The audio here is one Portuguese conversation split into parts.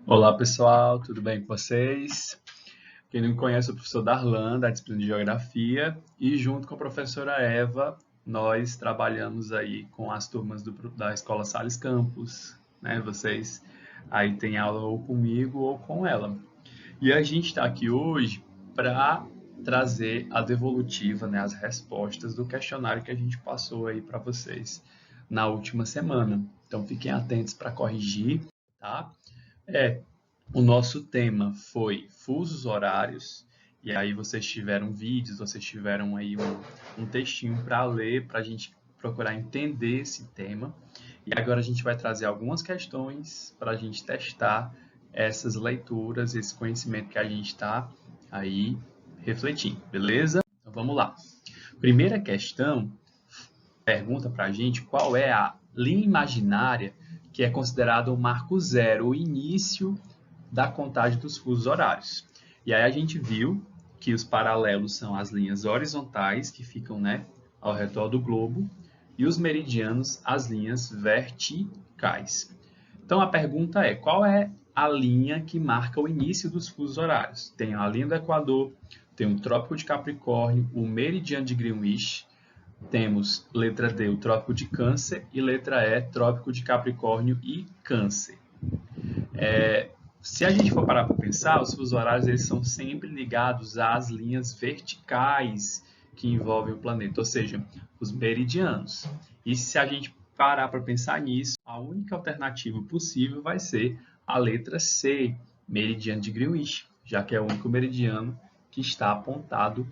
Olá pessoal, tudo bem com vocês? Quem não me conhece, eu sou o professor Darlan, da disciplina de Geografia, e junto com a professora Eva, nós trabalhamos aí com as turmas da Escola Sales Campos, né? Vocês aí têm aula ou comigo ou com ela. E a gente está aqui hoje para trazer a devolutiva, né? As respostas do questionário que a gente passou aí para vocês na última semana. Então fiquem atentos para corrigir, tá? É, o nosso tema foi fusos horários, e aí vocês tiveram vídeos, vocês tiveram aí um textinho para ler, para a gente procurar entender esse tema. E agora a gente vai trazer algumas questões para a gente testar essas leituras, esse conhecimento que a gente está aí refletindo, beleza? Então vamos lá. Primeira questão pergunta para a gente qual é a linha imaginária que é considerada o marco zero, o início da contagem dos fusos horários. E aí a gente viu que os paralelos são as linhas horizontais, que ficam, né, ao redor do globo, e os meridianos, as linhas verticais. Então a pergunta é, qual é a linha que marca o início dos fusos horários? Tem a linha do Equador, tem o Trópico de Capricórnio, o meridiano de Greenwich, temos letra D, o Trópico de Câncer, e letra E, Trópico de Capricórnio e Câncer. Se a gente for parar para pensar, os fusos horários eles são sempre ligados às linhas verticais que envolvem o planeta, ou seja, os meridianos. E se a gente parar para pensar nisso, a única alternativa possível vai ser a letra C, meridiano de Greenwich, já que é o único meridiano que está apontado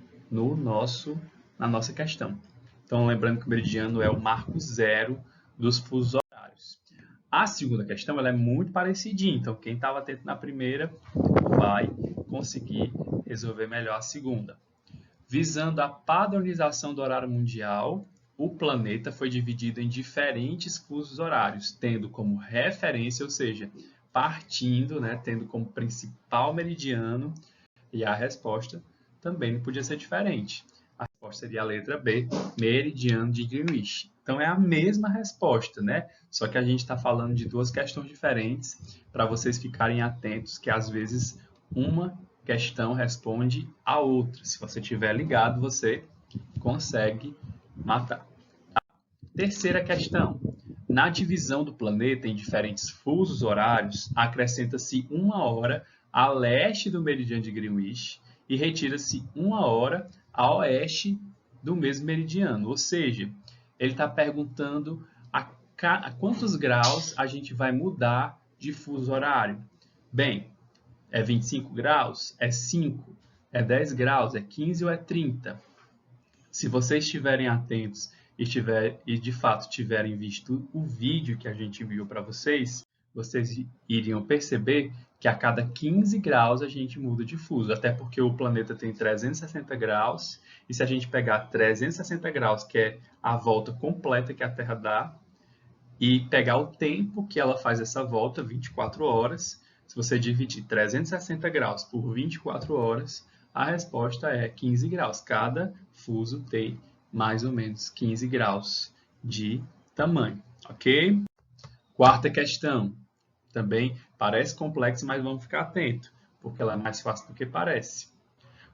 na nossa questão. Então, lembrando que o meridiano é o marco zero dos fusos horários. A segunda questão ela é muito parecidinha, então quem estava atento na primeira vai conseguir resolver melhor a segunda. Visando a padronização do horário mundial, o planeta foi dividido em diferentes fusos horários, tendo como referência, ou seja, partindo, né, tendo como principal meridiano, e a resposta também não podia ser diferente. A resposta seria a letra B, meridiano de Greenwich. Então é a mesma resposta, né? Só que a gente está falando de duas questões diferentes para vocês ficarem atentos que às vezes uma questão responde a outra. Se você estiver ligado, você consegue matar. Terceira questão. Na divisão do planeta em diferentes fusos horários, acrescenta-se uma hora a leste do meridiano de Greenwich e retira-se uma hora a oeste do mesmo meridiano. Ou seja, ele está perguntando a quantos graus a gente vai mudar de fuso horário. Bem, é 25 graus? É 5? É 10 graus? É 15 ou é 30? Se vocês estiverem atentos e de fato tiverem visto o vídeo que a gente enviou para vocês, vocês iriam perceber que a cada 15 graus a gente muda de fuso, até porque o planeta tem 360 graus, e se a gente pegar 360 graus, que é a volta completa que a Terra dá, e pegar o tempo que ela faz essa volta, 24 horas, se você dividir 360 graus por 24 horas, a resposta é 15 graus. Cada fuso tem mais ou menos 15 graus de tamanho, ok? Quarta questão. Também parece complexo, mas vamos ficar atento, porque ela é mais fácil do que parece.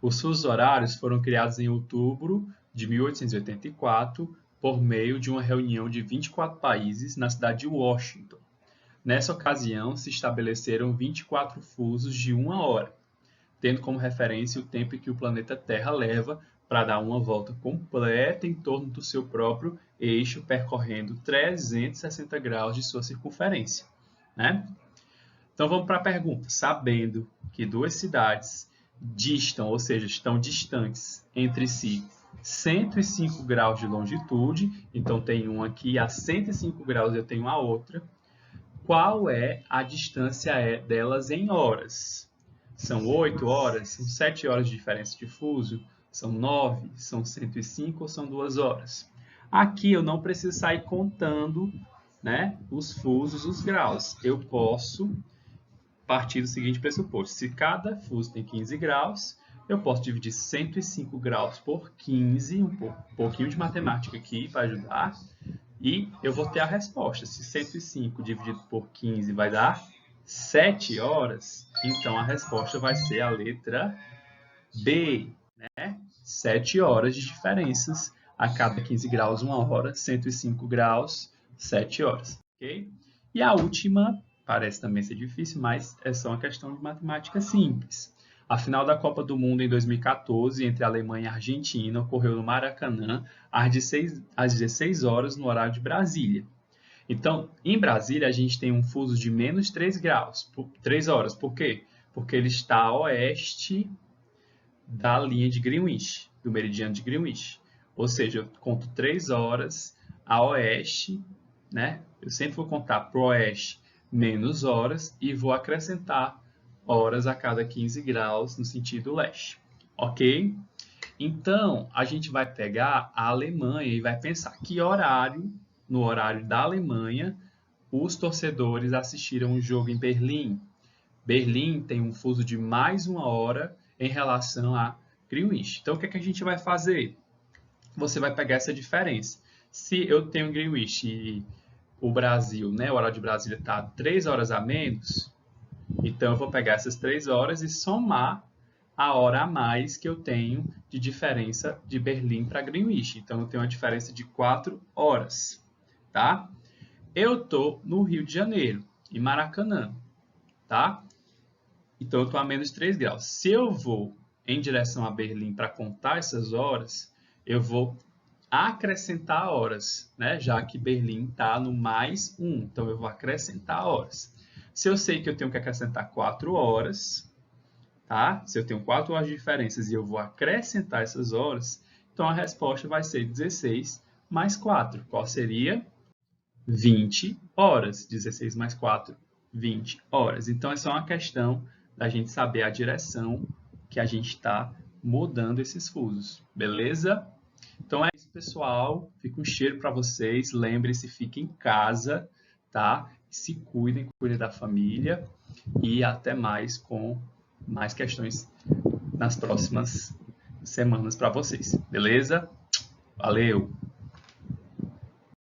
Os fusos horários foram criados em outubro de 1884 por meio de uma reunião de 24 países na cidade de Washington. Nessa ocasião, se estabeleceram 24 fusos de uma hora, tendo como referência o tempo que o planeta Terra leva para dar uma volta completa em torno do seu próprio eixo, percorrendo 360 graus de sua circunferência, né? Então vamos para a pergunta. Sabendo que duas cidades distam, ou seja, estão distantes entre si 105 graus de longitude, então tem uma aqui a 105 graus e eu tenho a outra, qual é a distância delas em horas? São 8 horas? São 7 horas de diferença de fuso? São 9? São 105 ou são 2 horas? Aqui eu não preciso sair contando, né, os fusos, os graus. Eu posso partir do seguinte pressuposto. Se cada fuso tem 15 graus, eu posso dividir 105 graus por 15, um pouquinho de matemática aqui para ajudar, e eu vou ter a resposta. Se 105 dividido por 15 vai dar 7 horas, então a resposta vai ser a letra B, né? 7 horas de diferenças a cada 15 graus, 1 hora, 105 graus, 7 horas, ok? E a última, parece também ser difícil, mas é só uma questão de matemática simples. A final da Copa do Mundo em 2014, entre Alemanha e Argentina, ocorreu no Maracanã, às 16 horas, no horário de Brasília. Então, em Brasília, a gente tem um fuso de menos 3 graus, 3 horas. Por quê? Porque ele está a oeste da linha de Greenwich, do meridiano de Greenwich. Ou seja, eu conto 3 horas a oeste, né? Eu sempre vou contar para o oeste menos horas e vou acrescentar horas a cada 15 graus no sentido leste. Ok? Então, a gente vai pegar a Alemanha e vai pensar que horário, no horário da Alemanha, os torcedores assistiram o jogo em Berlim. Berlim tem um fuso de mais 1 hora em relação a Greenwich. Então, o que é que a gente vai fazer? Você vai pegar essa diferença. Se eu tenho Greenwich e o Brasil, né, o horário de Brasília está 3 horas a menos, então eu vou pegar essas 3 horas e somar a hora a mais que eu tenho de diferença de Berlim para Greenwich. Então, eu tenho uma diferença de 4 horas. Tá? Eu estou no Rio de Janeiro, em Maracanã. Tá? Então, eu estou a menos 3 graus. Se eu vou em direção a Berlim para contar essas horas, eu vou acrescentar horas, né? Já que Berlim está no mais 1. Então, eu vou acrescentar horas. Se eu sei que eu tenho que acrescentar 4 horas, tá? Se eu tenho 4 horas de diferenças e eu vou acrescentar essas horas, então a resposta vai ser 16 mais 4. Qual seria? 20 horas. 16 mais 4, 20 horas. Então, é só uma questão da gente saber a direção que a gente está mudando esses fusos. Beleza? Então, é isso, pessoal. Fica um cheiro para vocês. Lembre-se, fiquem em casa, tá? Se cuidem, cuidem da família. E até mais com mais questões nas próximas semanas para vocês. Beleza? Valeu!